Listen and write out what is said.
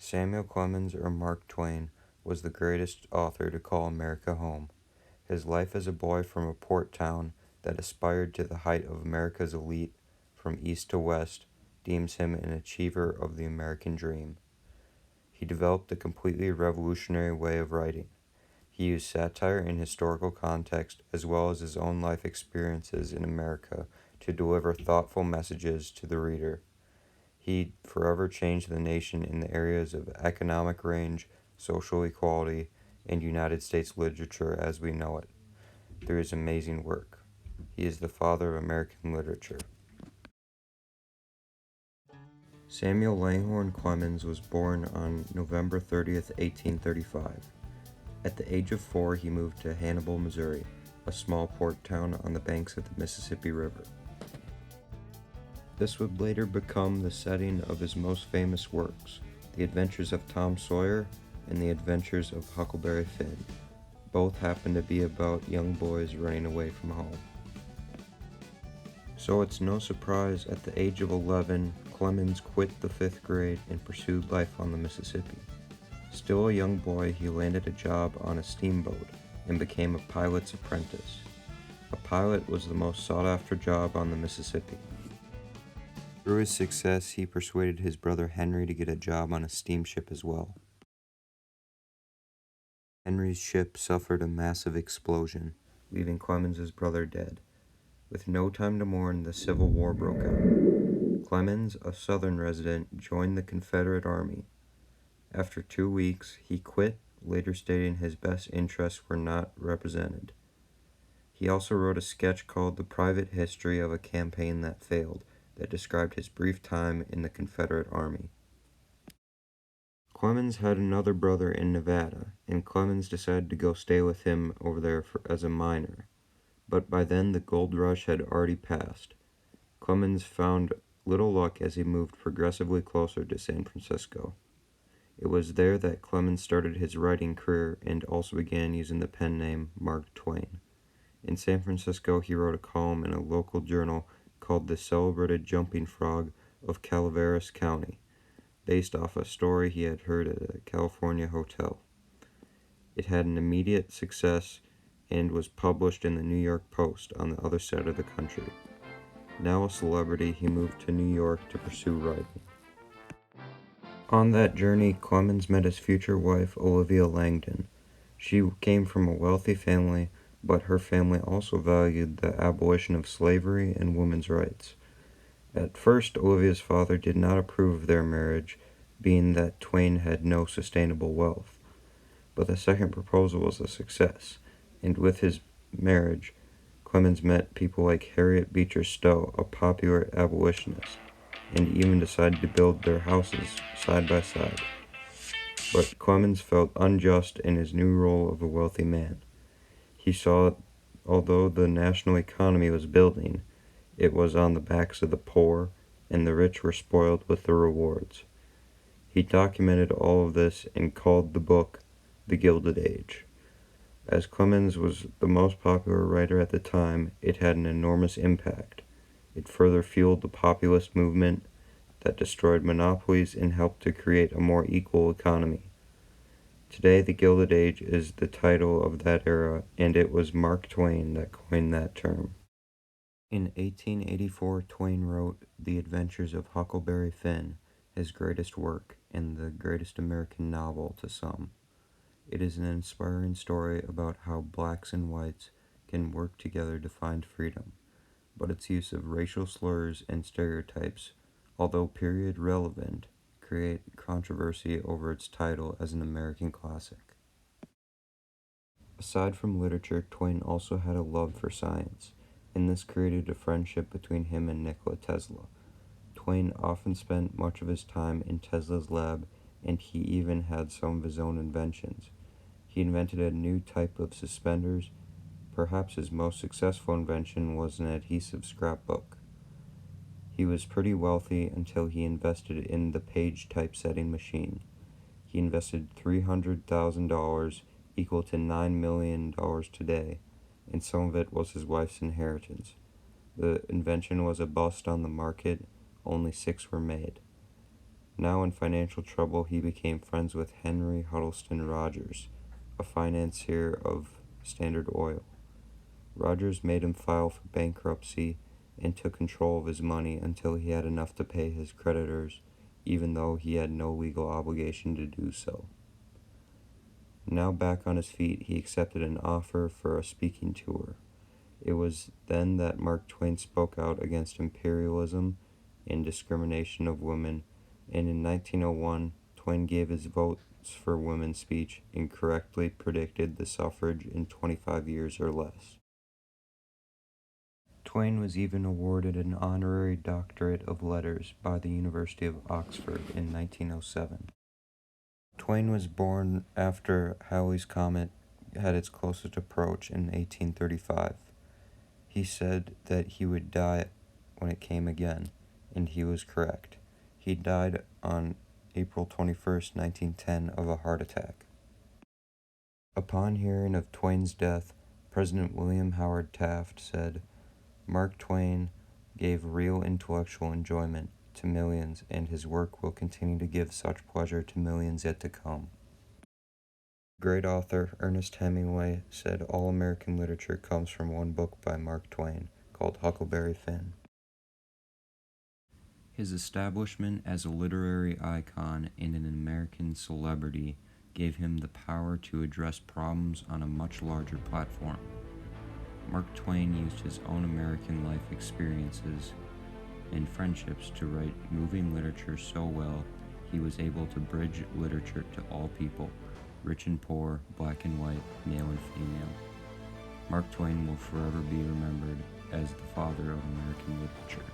Samuel Clemens, or Mark Twain, was the greatest author to call America home. His life as a boy from a port town that aspired to the height of America's elite from east to west deems him an achiever of the American dream. He developed a completely revolutionary way of writing. He used satire and historical context as well as his own life experiences in America to deliver thoughtful messages to the reader. He forever changed the nation in the areas of economic range, social equality, and United States literature as we know it, through his amazing work. He is the father of American literature. Samuel Langhorne Clemens was born on November 30th, 1835. At the age of 4, he moved to Hannibal, Missouri, a small port town on the banks of the Mississippi River. This would later become the setting of his most famous works, The Adventures of Tom Sawyer and The Adventures of Huckleberry Finn. Both happen to be about young boys running away from home. So it's no surprise at the age of 11, Clemens quit the 5th grade and pursued life on the Mississippi. Still a young boy, he landed a job on a steamboat and became a pilot's apprentice. A pilot was the most sought-after job on the Mississippi. Through his success, he persuaded his brother Henry to get a job on a steamship as well. Henry's ship suffered a massive explosion, leaving Clemens's brother dead. With no time to mourn, the Civil War broke out. Clemens, a Southern resident, joined the Confederate Army. After 2 weeks, he quit, later stating his best interests were not represented. He also wrote a sketch called The Private History of a Campaign That Failed, that described his brief time in the Confederate Army. Clemens had another brother in Nevada, and Clemens decided to go stay with him over there as a miner. But by then the gold rush had already passed. Clemens found little luck as he moved progressively closer to San Francisco. It was there that Clemens started his writing career and also began using the pen name Mark Twain. In San Francisco, he wrote a column in a local journal called The Celebrated Jumping Frog of Calaveras County, based off a story he had heard at a California hotel. It had an immediate success and was published in the New York Post on the other side of the country. Now a celebrity, he moved to New York to pursue writing. On that journey, Clemens met his future wife, Olivia Langdon. She came from a wealthy family, but her family also valued the abolition of slavery and women's rights. At first, Olivia's father did not approve of their marriage, being that Twain had no sustainable wealth. But the second proposal was a success, and with his marriage, Clemens met people like Harriet Beecher Stowe, a popular abolitionist, and even decided to build their houses side by side. But Clemens felt unjust in his new role of a wealthy man. He saw, although the national economy was building, it was on the backs of the poor, and the rich were spoiled with the rewards. He documented all of this and called the book The Gilded Age. As Clemens was the most popular writer at the time, it had an enormous impact. It further fueled the populist movement that destroyed monopolies and helped to create a more equal economy. Today, The Gilded Age is the title of that era, and it was Mark Twain that coined that term. In 1884, Twain wrote The Adventures of Huckleberry Finn, his greatest work and the greatest American novel to some. It is an inspiring story about how blacks and whites can work together to find freedom, but its use of racial slurs and stereotypes, although period relevant, create controversy over its title as an American classic. Aside from literature, Twain also had a love for science, and this created a friendship between him and Nikola Tesla. Twain often spent much of his time in Tesla's lab, and he even had some of his own inventions. He invented a new type of suspenders. Perhaps his most successful invention was an adhesive scrapbook. He was pretty wealthy until he invested in the page typesetting machine. He invested $300,000, equal to $9 million today, and some of it was his wife's inheritance. The invention was a bust on the market, only 6 were made. Now in financial trouble, he became friends with Henry Huddleston Rogers, a financier of Standard Oil. Rogers made him file for bankruptcy and took control of his money until he had enough to pay his creditors, even though he had no legal obligation to do so. Now back on his feet, he accepted an offer for a speaking tour. It was then that Mark Twain spoke out against imperialism and discrimination of women, and in 1901, Twain gave his Votes for Women speech and correctly predicted the suffrage in 25 years or less. Twain was even awarded an honorary doctorate of letters by the University of Oxford in 1907. Twain was born after Halley's Comet had its closest approach in 1835. He said that he would die when it came again, and he was correct. He died on April 21st, 1910, of a heart attack. Upon hearing of Twain's death, President William Howard Taft said, "Mark Twain gave real intellectual enjoyment to millions, and his work will continue to give such pleasure to millions yet to come." Great author Ernest Hemingway said all American literature comes from one book by Mark Twain called Huckleberry Finn. His establishment as a literary icon and an American celebrity gave him the power to address problems on a much larger platform. Mark Twain used his own American life experiences and friendships to write moving literature so well he was able to bridge literature to all people, rich and poor, black and white, male and female. Mark Twain will forever be remembered as the father of American literature.